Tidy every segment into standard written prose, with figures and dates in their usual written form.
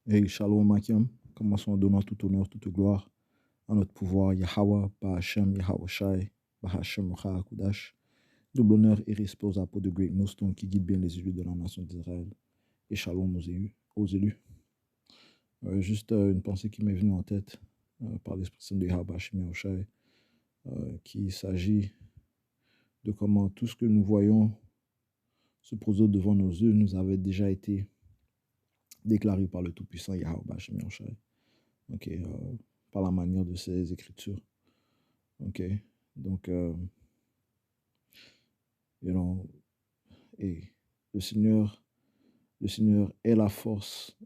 Hey, Shalom Akim, commençons en donnant tout honneur, toute gloire à notre pouvoir, Yahweh, Bahashem, Yahweh Shai, Bahashem, Kudash. Double honneur et respect aux apôtres de Great Millstone qui guident bien les élus de la nation d'Israël. Et Shalom aux élus. Juste une pensée qui m'est venue en tête par l'expression de Yahweh, Bahashem, Yahweh Shai, qu'il s'agit de comment tout ce que nous voyons se produire devant nos yeux nous avait déjà été déclaré par le Tout-Puissant Yahweh, Bahashem, Yahweh Shai. Par la manière de ses écritures. Ok, donc, et le Seigneur, le Seigneur est la force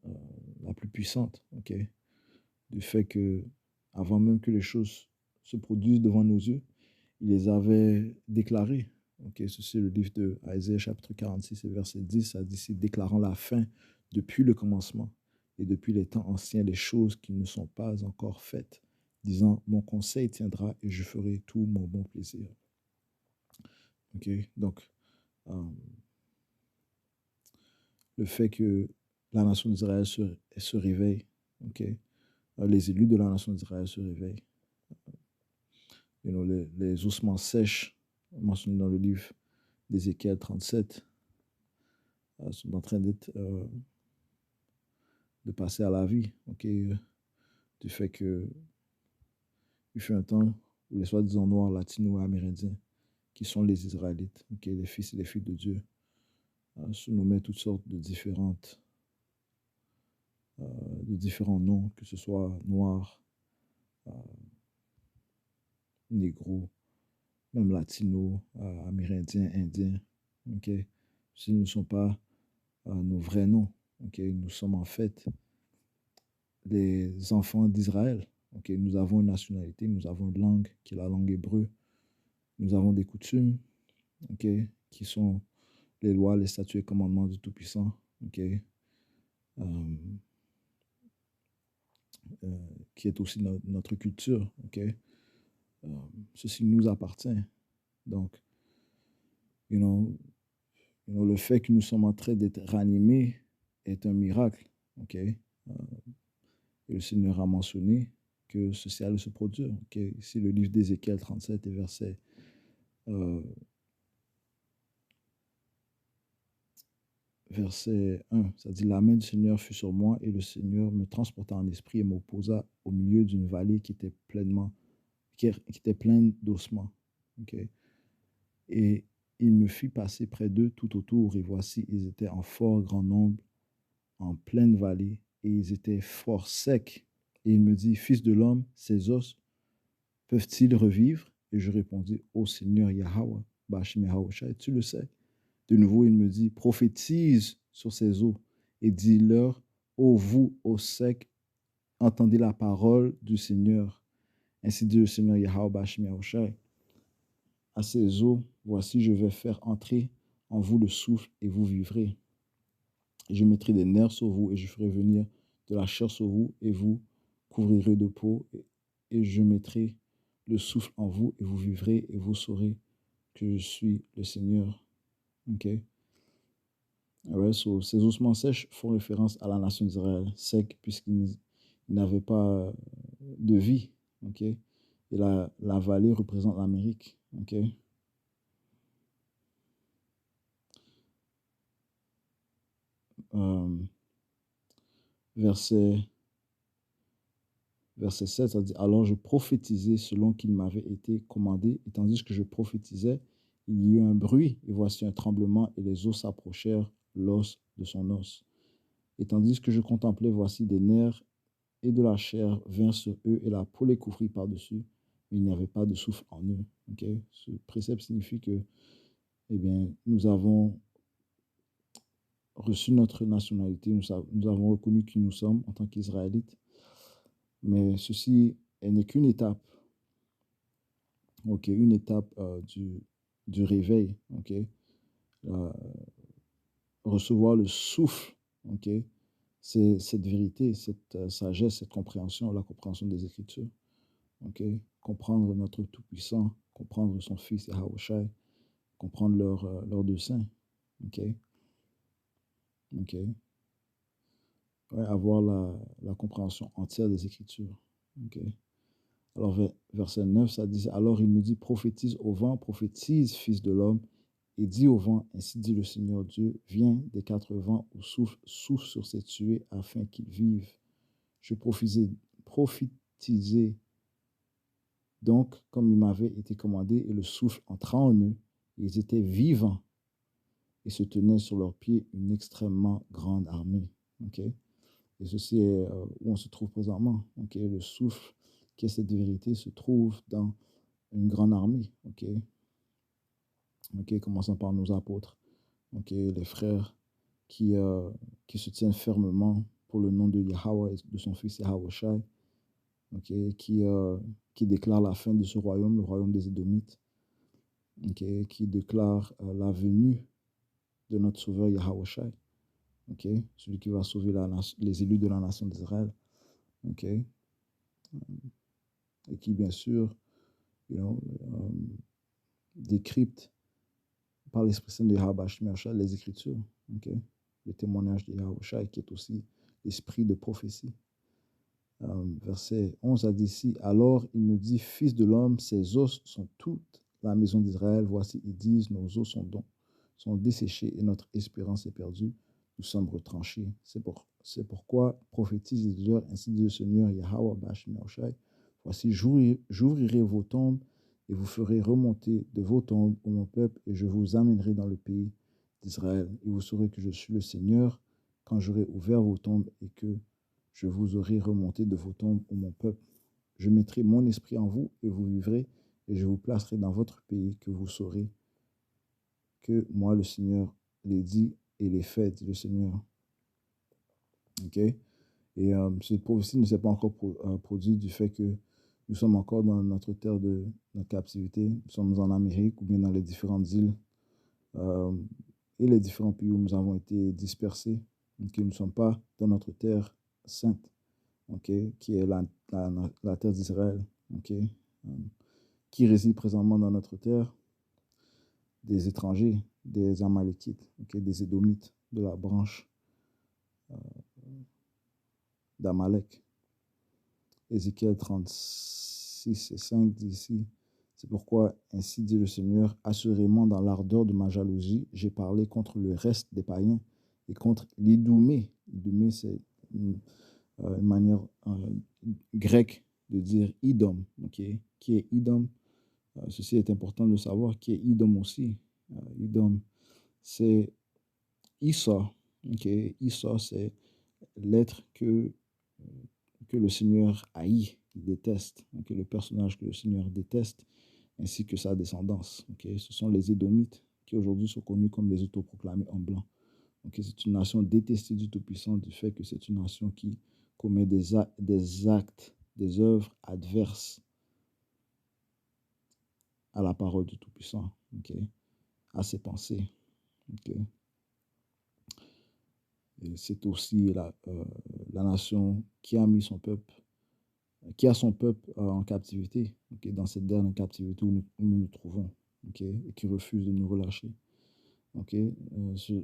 la plus puissante. Ok, du fait que, avant même que les choses se produisent devant nos yeux, il les avait déclarées. Ok, ceci est le livre de Isaïe, chapitre 46, et verset 10, ça dit ici, déclarant la fin depuis le commencement et depuis les temps anciens, les choses qui ne sont pas encore faites, disant, mon conseil tiendra et je ferai tout mon bon plaisir. Ok, donc, le fait que la nation d'Israël se réveille, ok, les élus de la nation d'Israël se réveillent. Les ossements sèches, mentionnés dans le livre d'Ézéchiel 37, sont en train de passer à la vie, ok, du fait que il fut un temps où les soi-disant noirs, latino-amérindiens, qui sont les Israélites, ok, les fils et les filles de Dieu, se nommaient toutes sortes de différents noms, que ce soit noirs, négros, même latinos, amérindiens, indiens, ok, ce ne sont pas nos vrais noms, ok, nous sommes en fait les enfants d'Israël, ok, nous avons une nationalité, nous avons une langue qui est la langue hébreu, nous avons des coutumes, ok, qui sont les lois, les statuts et commandements du Tout-Puissant, ok, qui est aussi notre culture, ok. Ceci nous appartient. Donc, le fait que nous sommes en train d'être ranimés est un miracle, ok. Et le Seigneur a mentionné que ceci allait se produire. Ok. Ici, le livre d'Ézéchiel 37 et verset 1, ça dit, la main du Seigneur fut sur moi et le Seigneur me transporta en esprit et m'opposa au milieu d'une vallée qui était pleine d'ossements. Okay? Et il me fit passer près d'eux tout autour et voici, ils étaient en fort grand nombre, en pleine vallée et ils étaient fort secs. Et il me dit, fils de l'homme, ces os peuvent-ils revivre? Et je répondis, ô Seigneur Yahweh, Bashim Yahweh, tu le sais. De nouveau, il me dit, prophétise sur ces eaux et dis-leur, ô vous, ô secs, entendez la parole du Seigneur. Ainsi dit le Seigneur Yahweh Bashim Yahweh. À ces eaux, voici, je vais faire entrer en vous le souffle et vous vivrez. Et je mettrai des nerfs sur vous et je ferai venir de la chair sur vous et vous couvrirez de peau et je mettrai le souffle en vous et vous vivrez et vous saurez que je suis le Seigneur. Ok? Ouais, ces ossements sèches font référence à la nation d'Israël, sec, puisqu'ils n'avaient pas de vie. Ok? Et la vallée représente l'Amérique. Ok? Euh, verset, verset 7, ça dit, alors je prophétisais selon qu'il m'avait été commandé, et tandis que je prophétisais, il y eut un bruit, et voici un tremblement, et les os s'approchèrent, l'os de son os. Et tandis que je contemplais, voici des nerfs et de la chair vinrent sur eux, et la peau les couvrit par-dessus, mais il n'y avait pas de souffle en eux. Okay? Ce précepte signifie que, eh bien, nous avons reçu notre nationalité, nous avons reconnu qui nous sommes en tant qu'Israélites, mais ceci n'est qu'une étape, ok, une étape du réveil, ok, recevoir le souffle, ok, c'est cette vérité, cette sagesse, cette compréhension, la compréhension des Écritures, ok, comprendre notre Tout-Puissant, comprendre son Fils Yahushua, comprendre leur dessein, ok, ok. ouais, avoir la compréhension entière des Écritures. Ok. Alors, verset 9, ça dit, alors il me dit, prophétise au vent, prophétise, fils de l'homme, et dis au vent, ainsi dit le Seigneur Dieu, viens des quatre vents au souffle, souffle sur ces tués afin qu'ils vivent. Je prophétisai donc comme il m'avait été commandé, et le souffle entra en eux, et ils étaient vivants, et se tenaient sur leurs pieds une extrêmement grande armée. Okay? Et ceci est où on se trouve présentement. Okay? Le souffle, qui est cette vérité, se trouve dans une grande armée. Okay? Okay? Commençant par nos apôtres, okay? Les frères qui se tiennent fermement pour le nom de Yahweh et de son fils Yahweh Shai, okay? Qui déclare la fin de ce royaume, le royaume des Édomites, okay? Qui déclare la venue de notre sauveur Yahweh Shai, okay? Celui qui va sauver les élus de la nation d'Israël, okay? Et qui, bien sûr, décrypte par l'Esprit Saint de Yahweh Shai les Écritures, okay? Le témoignage de Yahweh Shai, qui est aussi l'esprit de prophétie. Verset 11 a dit ici, alors il me dit, fils de l'homme, ces os sont toute la maison d'Israël. Voici, ils disent, nos os sont desséchés et notre espérance est perdue. Nous sommes retranchés. C'est pourquoi prophétise et dis-leur, ainsi dit le Seigneur Yahweh Shai. Voici, j'ouvrirai vos tombes et vous ferez remonter de vos tombes, ô mon peuple, et je vous amènerai dans le pays d'Israël. Et vous saurez que je suis le Seigneur quand j'aurai ouvert vos tombes et que je vous aurai remonté de vos tombes, ô mon peuple. Je mettrai mon esprit en vous et vous vivrez, et je vous placerai dans votre pays, que vous saurez que moi, le Seigneur, l'ai dit et l'ai fait, dit le Seigneur. Ok? Et cette prophétie ne s'est pas encore produite du fait que nous sommes encore dans notre terre de notre captivité. Nous sommes en Amérique ou bien dans les différentes îles et les différents pays où nous avons été dispersés. Okay? Nous ne sommes pas dans notre terre sainte, okay? Qui est la terre d'Israël, okay? Qui réside présentement dans notre terre? Des étrangers, des Amalékites, okay? Des Édomites, de la branche d'Amalek. Ézéchiel 36 et 5 dit ici, c'est pourquoi ainsi dit le Seigneur, assurément dans l'ardeur de ma jalousie, j'ai parlé contre le reste des païens et contre l'Idoumée. L'Idoumée, c'est une manière grecque de dire Idom. Okay? Qui est Idom? Ceci est important de savoir qui est Idom aussi. Idom, c'est Issa. Okay? Issa, c'est l'être que le Seigneur haït, déteste, okay? Le personnage que le Seigneur déteste, ainsi que sa descendance. Okay? Ce sont les Édomites qui aujourd'hui sont connus comme les autoproclamés en blanc. Okay? C'est une nation détestée du Tout-Puissant du fait que c'est une nation qui commet des actes, des œuvres adverses à la parole du Tout-Puissant, okay? À ses pensées. Okay? C'est aussi la nation qui a mis son peuple, qui a son peuple en captivité, okay? Dans cette dernière captivité où nous nous trouvons, okay? Et qui refuse de nous relâcher. Okay?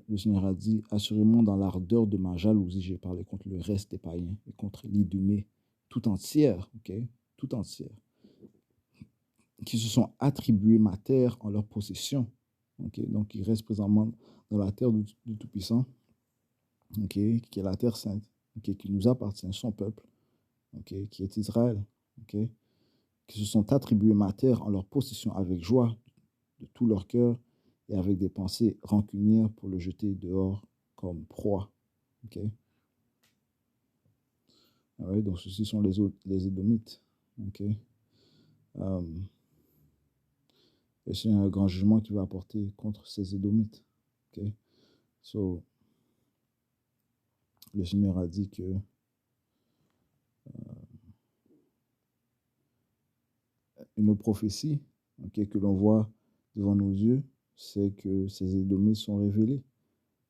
Le Seigneur a dit, assurément dans l'ardeur de ma jalousie, j'ai parlé contre le reste des païens et contre l'Idumée tout entière, okay? Tout entière, qui se sont attribués ma terre en leur possession. Okay? Donc, ils restent présentement dans la terre du Tout-Puissant, okay? Qui est la terre sainte, okay? Qui nous appartient, son peuple, okay? Qui est Israël, okay? Qui se sont attribués ma terre en leur possession avec joie de tout leur cœur et avec des pensées rancunières pour le jeter dehors comme proie. Okay? Ah ouais, donc ceux-ci sont les Édomites. Okay? Et c'est un grand jugement qui va apporter contre ces Édomites. Okay? So, le Seigneur a dit que une prophétie, okay, que l'on voit devant nos yeux, c'est que ces Édomites sont révélés.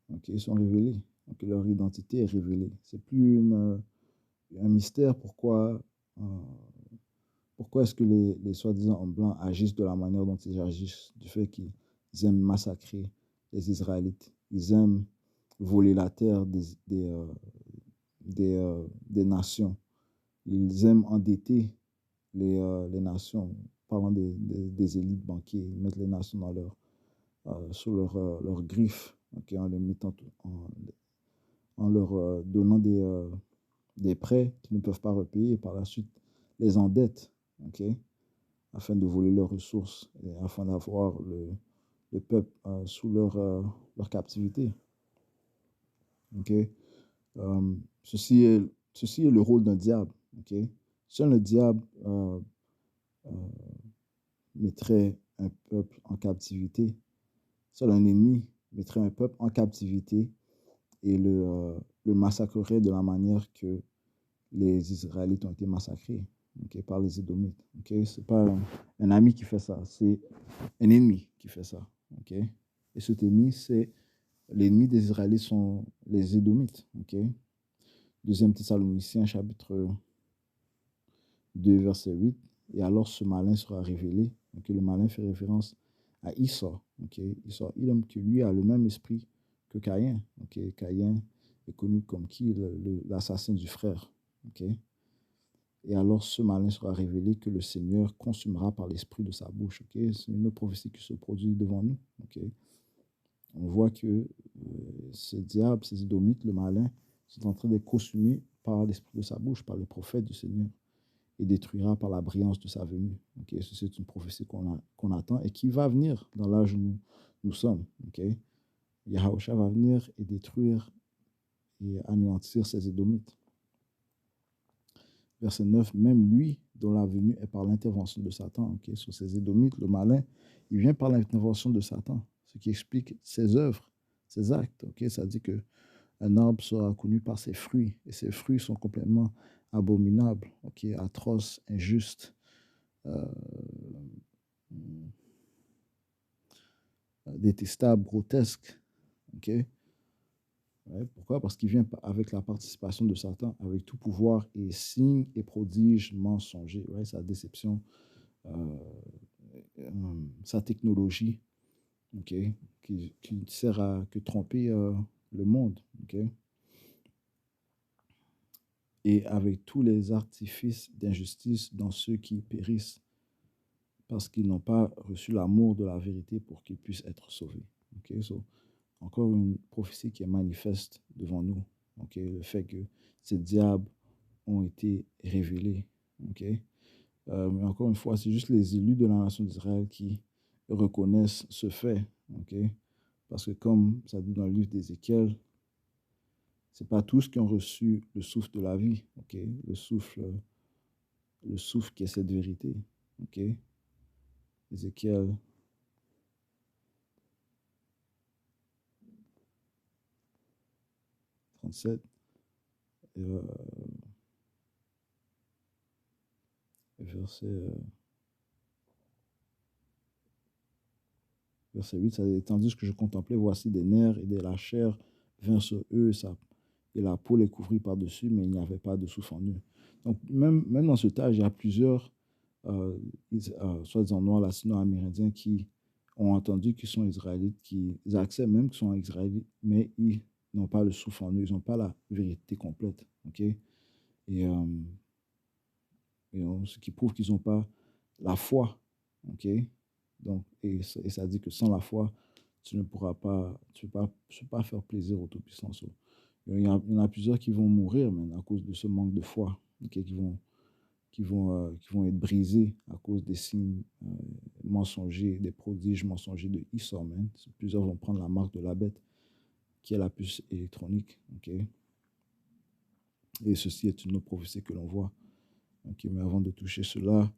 Okay? Ils sont révélés. Okay? Leur identité est révélée. C'est plus un mystère pourquoi est-ce que les soi-disant hommes blancs agissent de la manière dont ils agissent, du fait qu'ils aiment massacrer les Israélites. Ils aiment voler la terre des nations. Ils aiment endetter les nations, parlant des élites banquiers. Ils mettent les nations sous leur griffe, okay, en, les mettant, en leur donnant des prêts qu'ils ne peuvent pas repayer et par la suite les endettent, okay, afin de voler leurs ressources et afin d'avoir le peuple sous leur captivité. Okay? Ceci est le rôle d'un diable. Okay? Seul le diable euh, mettrait un peuple en captivité. Seul un ennemi mettrait un peuple en captivité et le massacrerait de la manière que les Israélites ont été massacrés, okay, par les Édomites. Okay? Ce n'est pas un ami qui fait ça, c'est un ennemi qui fait ça. Okay? Et cet ennemi, c'est l'ennemi des Israélites sont les Édomites. Okay? Deuxième Thessaloniciens, chapitre 2, verset 8. Et alors ce malin sera révélé. Okay? Le malin fait référence à Esau. Okay? Esau, il que lui a le même esprit que Caïn. Okay? Caïn est connu comme qui? L'assassin du frère. Okay? Et alors ce malin sera révélé que le Seigneur consumera par l'esprit de sa bouche. Okay? C'est une autre prophétie qui se produit devant nous. Okay? On voit que ce diable, ces Édomites, le malin, sont en train d'être consumés par l'esprit de sa bouche, par le prophète du Seigneur, et détruira par la brillance de sa venue. Okay? C'est une prophétie qu'on attend et qui va venir dans l'âge où nous sommes. Okay? Yahusha va venir et détruire et anéantir ces Édomites. Verset 9, même lui dont la venue est par l'intervention de Satan. Okay? Sur ces Édomites, le malin, il vient par l'intervention de Satan, ce qui explique ses œuvres, ses actes. Okay? Ça dit qu'un arbre sera connu par ses fruits, et ses fruits sont complètement abominables, okay? Atroces, injustes, détestables, grotesques. Okay? Ouais, pourquoi? Parce qu'il vient avec la participation de Satan, avec tout pouvoir et signes et prodiges mensongers. Ouais, sa déception, sa technologie, okay, qui ne sert à que tromper le monde. Okay? Et avec tous les artifices d'injustice dans ceux qui périssent parce qu'ils n'ont pas reçu l'amour de la vérité pour qu'ils puissent être sauvés. Okay? So, encore une prophétie qui est manifeste devant nous. Okay? Le fait que ces diables ont été révélés. Okay? Mais encore une fois, c'est juste les élus de la nation d'Israël qui reconnaissent ce fait. Okay? Parce que comme ça dit dans le livre d'Ézéchiel, ce n'est pas tous qui ont reçu le souffle de la vie. Okay? Le souffle qui est cette vérité. Okay? Ézéchiel 37. Verset 8, ça dit, tandis que je contemplais, voici des nerfs et de la chair vinrent sur eux, et la peau les couvrit par-dessus, mais il n'y avait pas de souffle en eux. Donc, même dans ce tas, il y a plusieurs, soi-disant noirs, latino-amérindiens, qui ont entendu qu'ils sont israélites, qui acceptent même qu'ils sont israélites, mais ils n'ont pas le souffle en eux, ils n'ont pas la vérité complète. Okay? Et ce qui prouve qu'ils n'ont pas la foi. Okay? Donc, et ça dit que sans la foi, tu ne pourras pas, tu peux pas faire plaisir au Tout-Puissant. Il y en a plusieurs qui vont mourir même à cause de ce manque de foi, okay? qui vont être brisés à cause des signes mensongers, des prodiges mensongers de Esau. Plusieurs vont prendre la marque de la bête, qui est la puce électronique. Okay? Et ceci est une autre prophétie que l'on voit. Okay? Mais avant de toucher cela,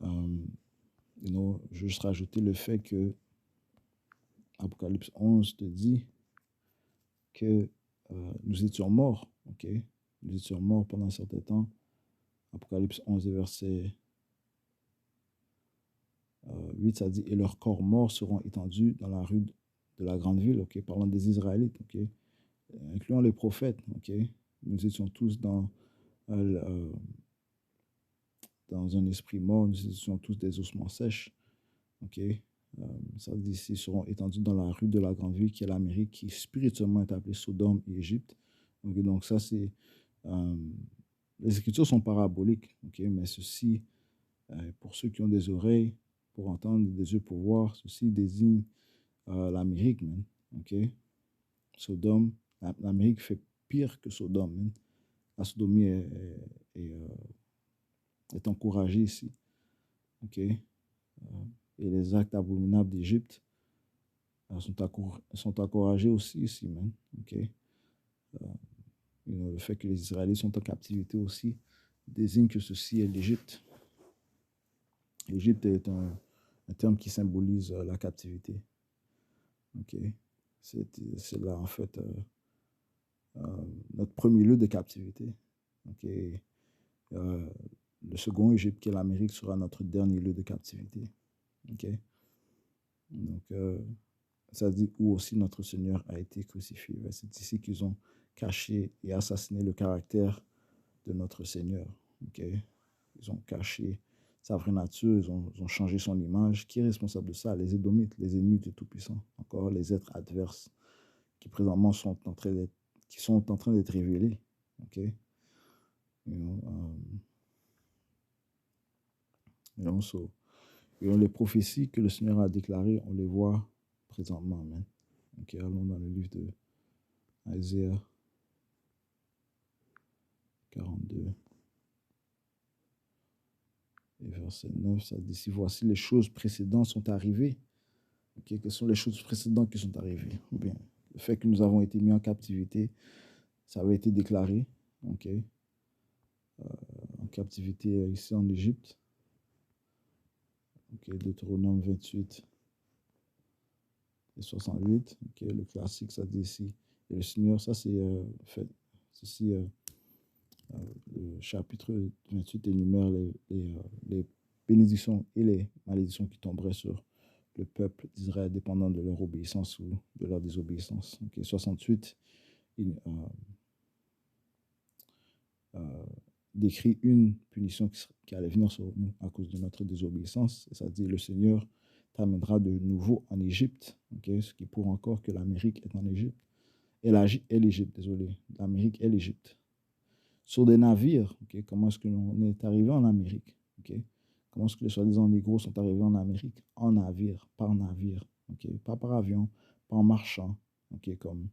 je veux juste rajouter le fait que Apocalypse 11 te dit que nous étions morts. Okay? Nous étions morts pendant un certain temps. Apocalypse 11 verset 8, ça dit, et leurs corps morts seront étendus dans la rue de la grande ville, okay? Parlant des Israélites, okay? Incluant les prophètes. Okay? Nous étions tous dans un esprit mort, nous étions tous des ossements sèches. Okay? Ça dit, ils seront étendus dans la rue de la grande ville, qui est l'Amérique, qui spirituellement est appelée Sodome et Égypte. Ok, donc ça, c'est... euh, les Écritures sont paraboliques, ok, mais ceci, pour ceux qui ont des oreilles pour entendre, des yeux pour voir, ceci désigne l'Amérique, man. Ok? Sodome, l'Amérique fait pire que Sodome, man. La sodomie est encouragée ici. Ok? Et les actes abominables d'Égypte sont encouragés aussi ici, man. Ok? Le fait que les Israélites sont en captivité aussi désigne que ceci est l'Égypte. L'Égypte est un terme qui symbolise la captivité. Ok? C'est là, en fait, notre premier lieu de captivité. Ok? Euh, le second Égypte, qui est l'Amérique, sera notre dernier lieu de captivité. Ok? Donc, ça dit où aussi notre Seigneur a été crucifié. C'est ici qu'ils ont caché et assassiné le caractère de notre Seigneur. Ok? Ils ont caché sa vraie nature, ils ont changé son image. Qui est responsable de ça? Les Édomites, les ennemis du Tout-Puissant. Encore les êtres adverses qui présentement sont en train d'être révélés. Ok? So, les prophéties que le Seigneur a déclarées, on les voit présentement. Amen. Ok, allons dans le livre de Isaïe 42 et verset 9. Ça dit, si voici les choses précédentes sont arrivées. Okay, quelles sont les choses précédentes qui sont arrivées? Bien, le fait que nous avons été mis en captivité, ça avait été déclaré. Ok, en captivité ici en Égypte. Ok, Deutéronome 28 et 68. Ok, le classique, ça dit ici. Et le Seigneur, ça c'est fait. Ceci, le chapitre 28 énumère les bénédictions et les malédictions qui tomberaient sur le peuple d'Israël dépendant de leur obéissance ou de leur désobéissance. Okay. 68, il décrit une punition qui allait venir sur nous à cause de notre désobéissance. Et ça dit, le Seigneur t'amènera de nouveau en Égypte, okay, ce qui prouve encore que l'Amérique est en Égypte. Et l'Égypte, désolé. L'Amérique et l'Égypte. Sur des navires, okay, comment est-ce qu'on est arrivé en Amérique? Okay? Comment est-ce que les soi-disant négros sont arrivés en Amérique? En navire, par navire. Okay? Pas par avion, pas en marchant. Okay? Comme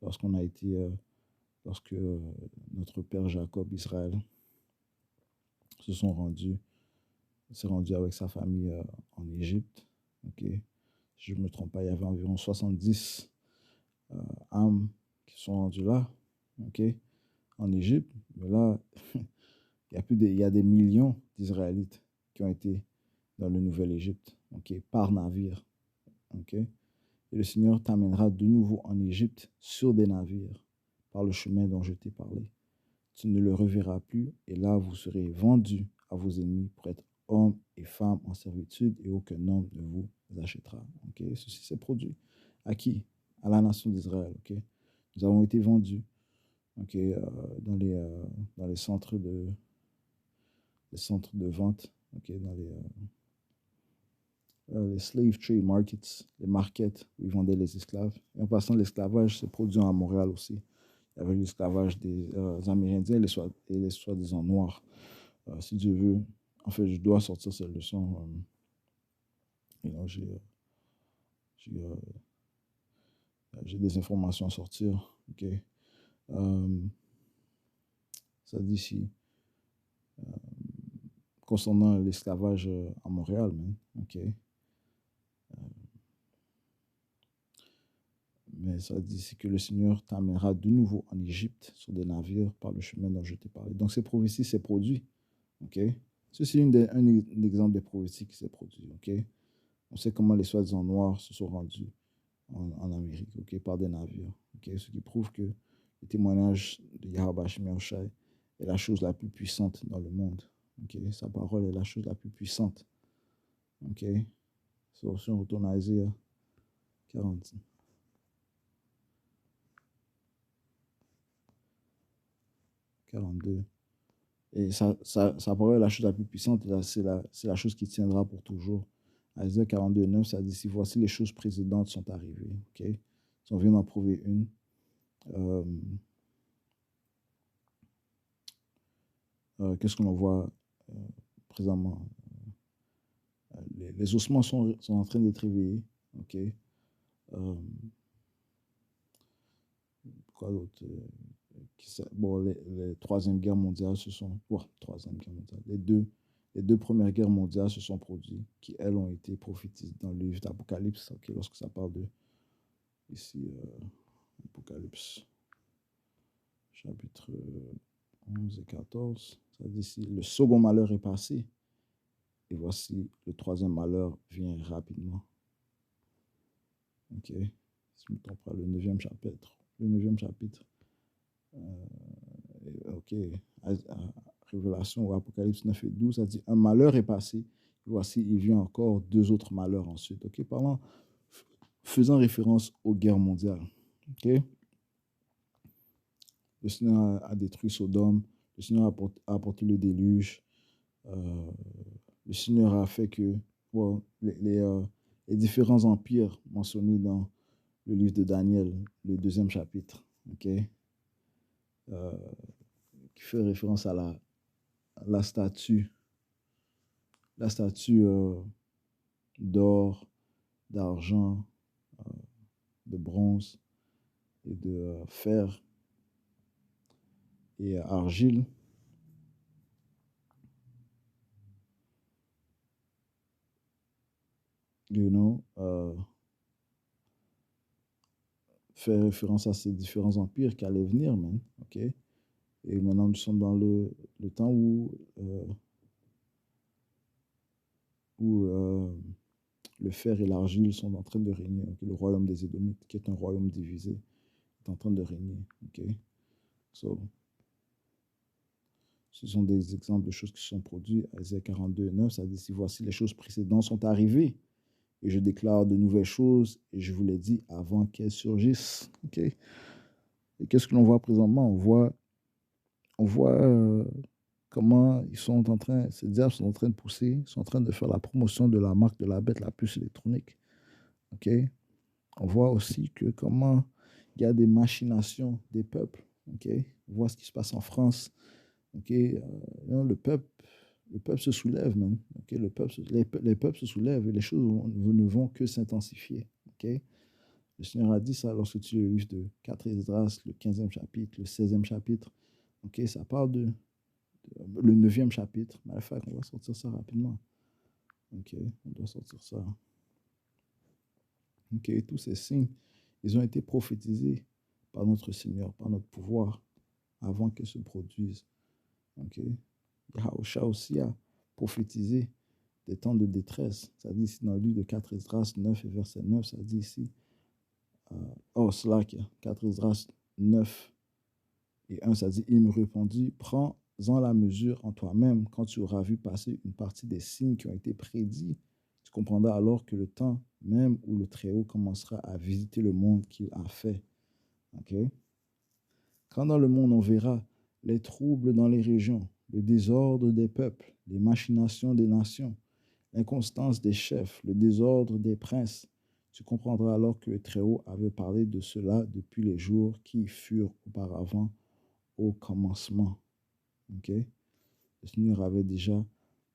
lorsqu'on a été, lorsque notre père Jacob, Israël, s'est rendu avec sa famille en Égypte. Okay? Si je ne me trompe pas, il y avait environ 70 âmes qui sont rendues là, okay? En Égypte. Mais là, il y a des millions d'Israélites qui ont été dans le Nouvel-Égypte, okay? Par navire. Okay? Et le Seigneur t'amènera de nouveau en Égypte sur des navires, par le chemin dont je t'ai parlé. Tu ne le reverras plus, et là vous serez vendus à vos ennemis pour être hommes et femmes en servitude, et aucun homme ne vous achètera. Okay? Ceci s'est produit. À qui? À la nation d'Israël. Okay? Nous avons été vendus, okay, dans les centres de vente, okay, dans les slave trade markets, les markets où ils vendaient les esclaves. Et en passant, l'esclavage s'est produit à Montréal aussi. Il y avait l'esclavage des Amérindiens et les soi-disant noirs. Si Dieu veut, en fait, je dois sortir cette leçon. J'ai des informations à sortir. Okay. Ça dit ici, concernant l'esclavage à Montréal, man. Okay. Mais ça dit ici que le Seigneur t'amènera de nouveau en Égypte sur des navires par le chemin dont je t'ai parlé. Donc, ces prophéties s'est produit. Okay? Ceci est un exemple des prophéties qui s'est produit. Okay? On sait comment les soi-disant noirs se sont rendus en Amérique, okay? Par des navires. Okay? Ce qui prouve que le témoignage de Yahweh Shemel Shai est la chose la plus puissante dans le monde. Okay? Sa parole est la chose la plus puissante. Okay? So, si on retourne à Isaïe 40. 42. Et sa parole est la chose la plus puissante, c'est la chose qui tiendra pour toujours. Isaïe 42, 9, ça dit, si voici les choses précédentes sont arrivées. Okay? Si on vient d'en prouver une. qu'est-ce qu'on voit présentement? Les ossements sont en train d'être réveillés. OK? Euh, quoi d'autre? Bon, les Troisième Guerre mondiale se sont... Troisième Guerre mondiale. Les deux premières guerres mondiales se sont produites, qui, elles, ont été prophétisées dans le livre d'Apocalypse, OK, lorsque ça parle de... Ici, Apocalypse, chapitre 11 et 14. Ça dit ici, le second malheur est passé, et voici, le troisième malheur vient rapidement. OK? Si je me trompe pas, le neuvième chapitre. Le neuvième chapitre. OK. Révélation ou Apocalypse 9 et 12, ça dit, un malheur est passé. Voici, il vient encore deux autres malheurs ensuite. OK? Parlant, faisant référence aux guerres mondiales. OK? Le Seigneur a détruit Sodome. Le Seigneur a apporté le déluge. Le Seigneur a fait que bon, les différents empires mentionnés dans le livre de Daniel, le deuxième chapitre, okay, qui fait référence à la statue d'or, d'argent, de bronze et de fer et argile. Fait référence à ces différents empires qui allaient venir, man. OK? Et maintenant, nous sommes dans le temps où le fer et l'argile sont en train de régner. Okay? Le royaume des Édomites, qui est un royaume divisé, est en train de régner. OK? So, ce sont des exemples de choses qui sont produites. Isaïe 42, 9, ça dit, si voici les choses précédentes sont arrivées, et je déclare de nouvelles choses, et je vous les dis avant qu'elles surgissent. OK? Et qu'est-ce que l'on voit présentement? On voit comment ils sont en train, ces diables sont en train de pousser, sont en train de faire la promotion de la marque de la bête, la puce électronique. OK? On voit aussi que comment il y a des machinations des peuples. OK? On voit ce qui se passe en France. OK? Le peuple se soulève, man. OK? Les peuples se soulèvent et les choses ne vont que s'intensifier. OK? Le Seigneur a dit ça lorsque tu lis le livre de 4 Esdras, le 15e chapitre, le 16e chapitre. OK? Ça parle de le 9e chapitre. Matter of fact, on va sortir ça rapidement. OK? On doit sortir ça. OK? Tous ces signes, ils ont été prophétisés par notre Seigneur, par notre pouvoir, avant qu'ils se produisent. OK? Yahusha aussi a prophétisé des temps de détresse. Ça dit ici dans le livre de 4 Esdras 9 et verset 9, ça dit ici, Slack, 4 Esdras 9 et 1, ça dit, il me répondit, prends-en la mesure en toi-même quand tu auras vu passer une partie des signes qui ont été prédits. Tu comprendras alors que le temps même où le Très-Haut commencera à visiter le monde qu'il a fait. Okay? Quand dans le monde on verra les troubles dans les régions, le désordre des peuples, les machinations des nations, l'inconstance des chefs, le désordre des princes, tu comprendras alors que le Très-Haut avait parlé de cela depuis les jours qui furent auparavant au commencement. Okay? Le Seigneur avait déjà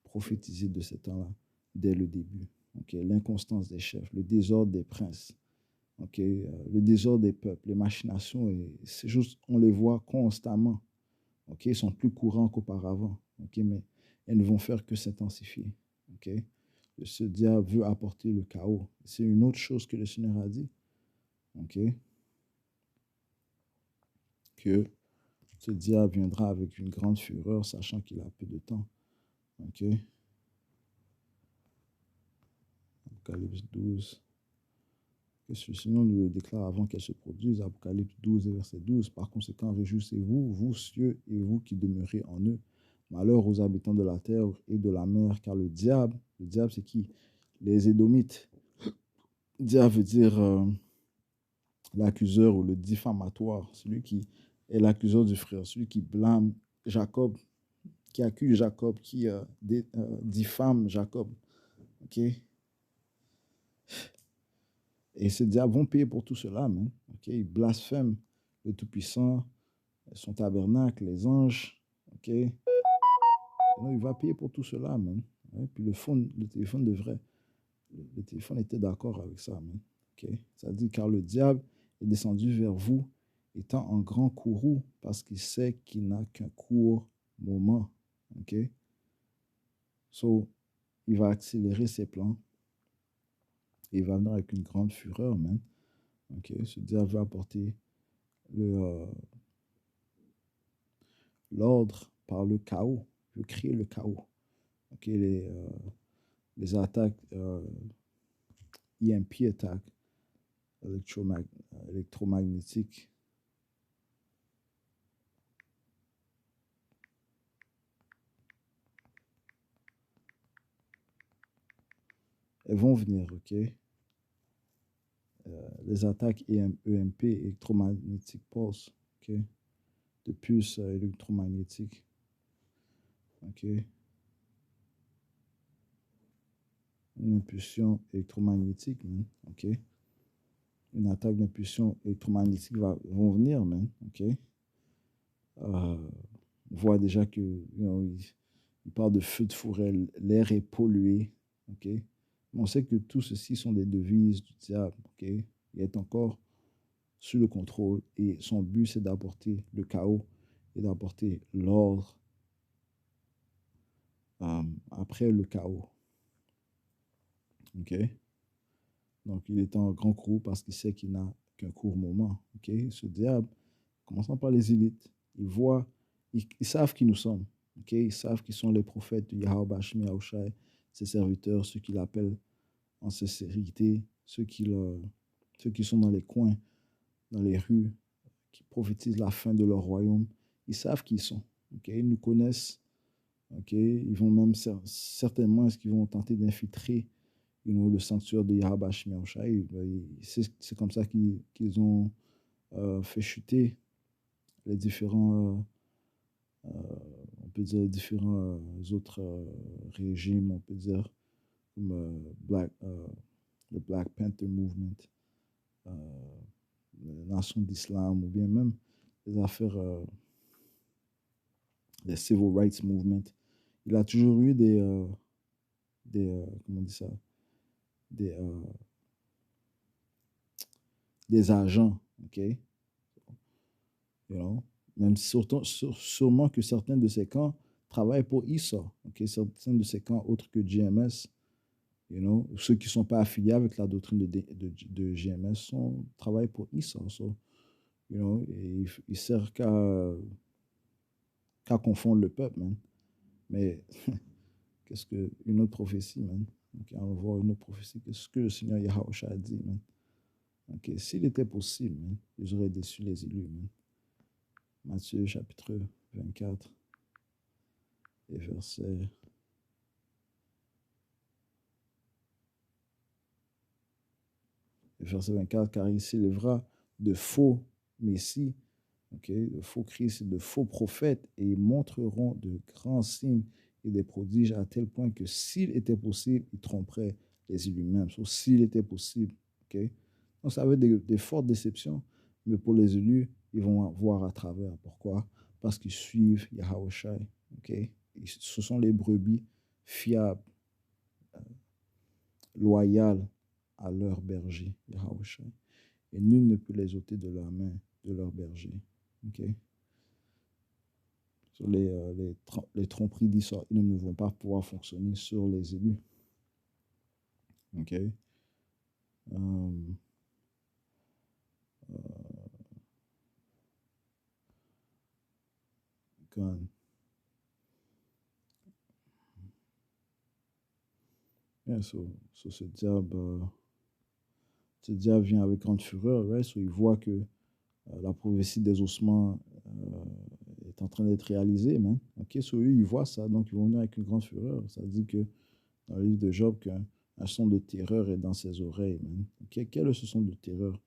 prophétisé de ce temps-là dès le début. Okay? L'inconstance des chefs, le désordre des princes, okay? Le désordre des peuples, les machinations, et ces choses, on les voit constamment. Okay? Ils sont plus courants qu'auparavant, okay? Mais elles ne vont faire que s'intensifier. Okay? Ce diable veut apporter le chaos. C'est une autre chose que le Seigneur a dit. Okay? Que ce diable viendra avec une grande fureur, sachant qu'il a peu de temps. OK? Apocalypse 12. Que ce Seigneur nous le déclare avant qu'elle se produise. Apocalypse 12 et verset 12. Par conséquent, réjouissez-vous, vous cieux, et vous qui demeurez en eux. Malheur aux habitants de la terre et de la mer, car le diable c'est qui? Les Édomites. Diable veut dire l'accuseur ou le diffamatoire, celui qui est l'accuseur du frère, celui qui blâme Jacob, qui accuse Jacob, qui diffame Jacob. OK? Et ces diables vont payer pour tout cela, man. OK? Ils blasphèment le Tout-Puissant, son tabernacle, les anges. OK? il va payer pour tout cela, man. Ouais, puis le téléphone le téléphone était d'accord avec ça, man. OK? Ça dit, car le diable est descendu vers vous, étant en grand courroux, parce qu'il sait qu'il n'a qu'un court moment. OK? So, il va accélérer ses plans. Et il va venir avec une grande fureur, man. OK? Ce diable va apporter l'ordre par le chaos. Il veut créer le chaos. OK? Les attaques, EMP attaques, électromagnétiques. Elles vont venir, OK? Les attaques EMP, électromagnétique pulse, OK? De pulse électromagnétique, OK? Une impulsion électromagnétique, man, OK? Une attaque d'impulsion électromagnétique vont venir, man, OK? On voit déjà que, il parle de feu de forêt, l'air est pollué, OK? Mais on sait que tout ceci sont des devises du diable, OK? Il est encore sous le contrôle et son but, c'est d'apporter le chaos et d'apporter l'ordre après le chaos, OK? Donc, il est en grand courroux parce qu'il sait qu'il n'a qu'un court moment, OK? Ce diable, commençons par les élites, ils savent qui nous sommes, OK? Ils savent qui sont les prophètes de Yahweh Bashmi Yahushai, ses serviteurs, ceux qui l'appellent en sincérité, ceux qui sont dans les coins, dans les rues, qui prophétisent la fin de leur royaume. Ils savent qui ils sont, OK? Ils nous connaissent, OK? Ils vont même certainement, est-ce qu'ils vont tenter d'infiltrer le sanctuaire de Yahweh Bashmi Yahushai? C'est comme ça qu'ils ont fait chuter les différents on peut dire différents autres régimes, on peut dire comme le Black Panther Movement, la nation d'islam, ou bien même les affaires, les Civil Rights Movement. Il a toujours eu comment on dit ça, des, des agents, ok? You know? Même sûrement que certains de ces camps travaillent pour ISA, ok? Certains de ces camps autres que GMS, ceux qui ne sont pas affiliés avec la doctrine de GMS travaillent pour ISA. So, et ils ne servent qu'à confondre le peuple, man. Mais qu'est-ce qu'une autre prophétie, man? Okay, on va voir une autre prophétie. Qu'est-ce que le Seigneur Yahushua a dit, man? Okay, s'il était possible, man, ils auraient déçu les élus, man. Matthieu chapitre 24 et verset 24, car il s'élèvera de faux messies, de faux Christ, de faux prophètes, et ils montreront de grands signes et des prodiges à tel point que s'il était possible, ils tromperaient les élus même. S'il était possible, donc ça va être des fortes déceptions, mais pour les élus, ils vont voir à travers. Pourquoi? Parce qu'ils suivent Yahushua, ce sont les brebis fiables, loyales à leur berger, Yahushua. Et nul ne peut les ôter de la main de leur berger. Sur les tromperies d'Issa, ils ne vont pas pouvoir fonctionner sur les élus. Ce diable vient avec grande fureur, right? So, il voit que la prophétie des ossements est en train d'être réalisée, man. So eux, ils voient ça, donc ils vont venir avec une grande fureur. Ça dit que dans le livre de Job, qu'un son de terreur est dans ses oreilles, man. Quel est ce son de terreur?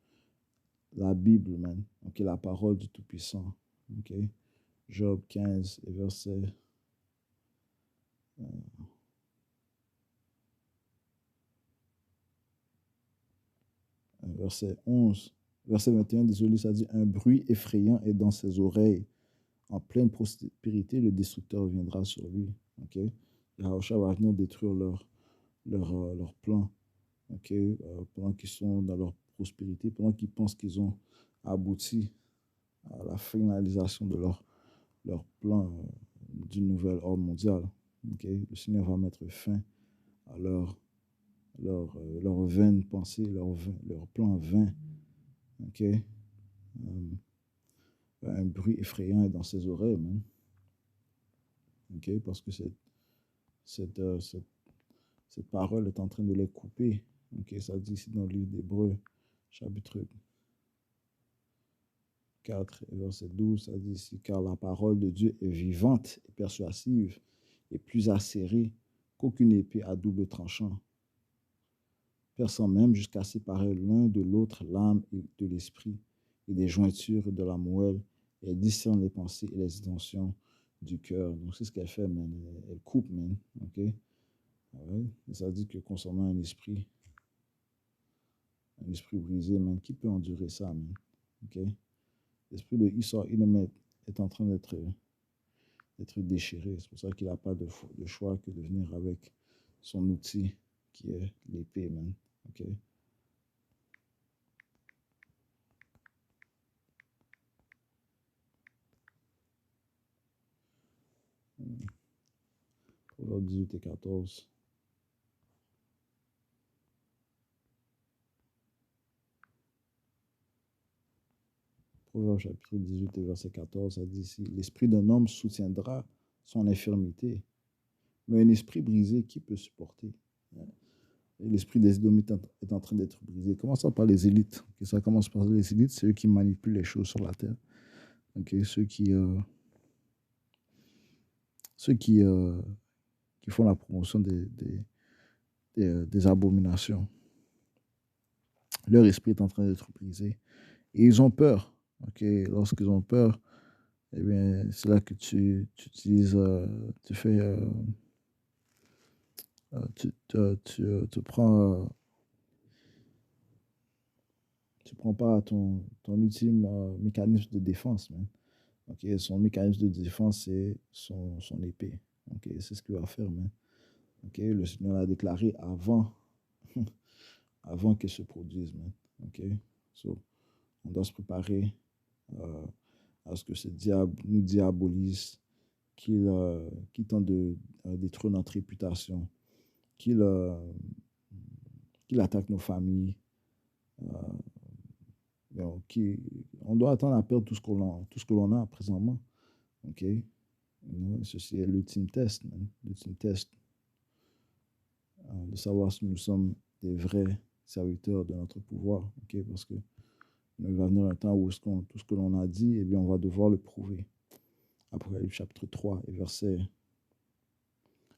La Bible, man. La parole du Tout-Puissant. Job 15 et verset 11. Verset 21, désolé, ça dit, un bruit effrayant est dans ses oreilles. En pleine prospérité, le destructeur viendra sur lui. Ok? Yahusha va venir détruire leur plan. Ok? Pendant qu'ils sont dans leur prospérité, pendant qu'ils pensent qu'ils ont abouti à la finalisation de leur plan d'une nouvelle ordre mondiale. Ok? Le Seigneur va mettre fin à leur vaine pensée, leur plan vain. Ok? Un bruit effrayant est dans ses oreilles, man. Ok? Parce que cette, euh, cette, cette parole est en train de les couper. Ok? Ça dit ici dans le livre d'Hébreux, chapitre 4, verset 12, ça dit ici, car la parole de Dieu est vivante et persuasive et plus acérée qu'aucune épée à double tranchant, perçant même jusqu'à séparer l'un de l'autre l'âme et de l'esprit et des jointures de la moelle, et elle discerne les pensées et les intentions du cœur. Donc c'est ce qu'elle fait, man. Elle coupe, man. Ok? Ouais. Et ça dit que concernant un esprit brisé, man, qui peut endurer ça, man? Ok? L'esprit de Esau, est en train d'être déchiré. C'est pour ça qu'il n'a pas de choix que de venir avec son outil qui est l'épée, man. Ok? Proverbe 18 et 14. Proverbe chapitre 18 et verset 14, ça dit ici, l'esprit d'un homme soutiendra son infirmité, mais un esprit brisé, qui peut supporter? Et l'esprit des Édomites est en train d'être brisé. Commençons par les élites. Okay, ça commence par les élites, c'est eux qui manipulent les choses sur la terre. Okay, ceux qui font la promotion des abominations. Leur esprit est en train d'être brisé. Et ils ont peur. Okay? Lorsqu'ils ont peur, eh bien, c'est là que tu utilises, tu fais, tu prends, pas ton ultime mécanisme de défense, man. Okay? Son mécanisme de défense, c'est son épée. Okay? C'est ce qu'il va faire, man. Okay? Le Seigneur l'a déclaré avant qu'il se produise, man. Okay? So, on doit se préparer euh, à ce que ce diable nous diabolise, qu'il tente de détruire notre réputation, qu'il attaque nos familles. Donc, on doit attendre à perdre tout ce que l'on a présentement. OK? Ceci est l'ultime test, man. L'ultime test de savoir si nous sommes des vrais serviteurs de notre pouvoir. OK? Parce que il va venir un temps où tout ce que l'on a dit, eh bien, on va devoir le prouver. Apocalypse chapitre 3 et verset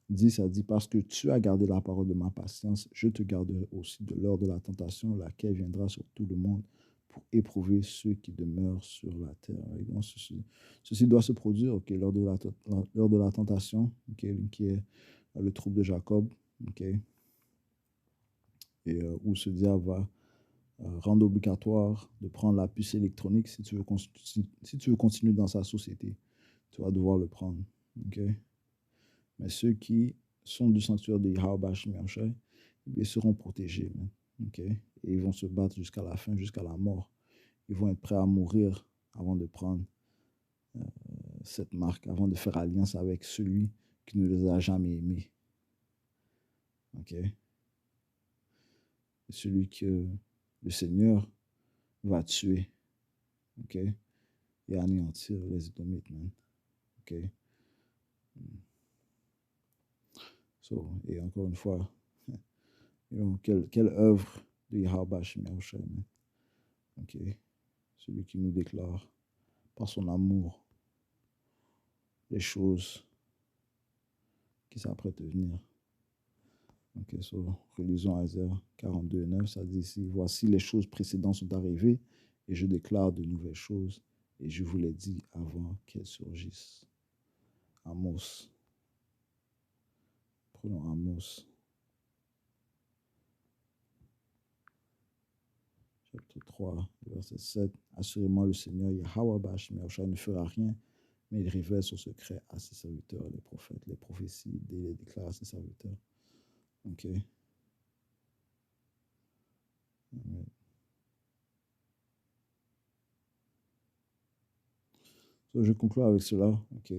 10, ça dit, parce que tu as gardé la parole de ma patience, je te garderai aussi de l'heure de la tentation, laquelle viendra sur tout le monde pour éprouver ceux qui demeurent sur la terre. Et donc, ceci doit se produire, okay, lors de la tentation, okay, qui est le trouble de Jacob, okay, et où ce diable va rendre obligatoire de prendre la puce électronique si tu veux continuer dans sa société. Tu vas devoir le prendre. Okay? Mais ceux qui sont du sanctuaire de Yahweh Shemyashai, ils seront protégés. Man. Okay? Et ils vont se battre jusqu'à la fin, jusqu'à la mort. Ils vont être prêts à mourir avant de prendre cette marque, avant de faire alliance avec celui qui ne les a jamais aimés. Okay? Celui que le Seigneur va tuer. Okay? Et anéantir les Édomites. Man. Okay? So, et encore une fois, quelle œuvre de Yahweh Shemyashai. Okay? Celui qui nous déclare par son amour les choses qui s'apprêtent à venir. Ok, so, relisons Isaïe 42, 9, ça dit ici, voici les choses précédentes sont arrivées et je déclare de nouvelles choses et je vous l'ai dit avant qu'elles surgissent. Amos. Prenons Amos. Chapitre 3, verset 7. Assurément, le Seigneur Yahweh Shemyashai ne fera rien mais il révèle son secret à ses serviteurs, les prophètes, les prophéties, il les déclare à ses serviteurs. Ok. Alright. So, je conclue avec cela. Ok.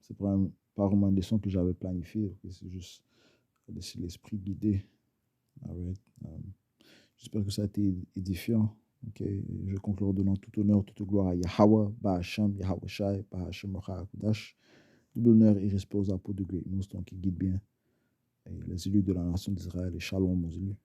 C'est pas vraiment une leçon que j'avais planifiée. Okay? C'est juste laisser l'esprit guider. Alright. J'espère que ça a été édifiant. Ok. Je conclue en donnant tout honneur, toute gloire à Yahweh, Bahasham, Yahweh Shai, Bahasham Kudash. Double honneur et respect aux apôtres de Great News, donc qui guide bien et les élus de la nation d'Israël et shalom aux élus.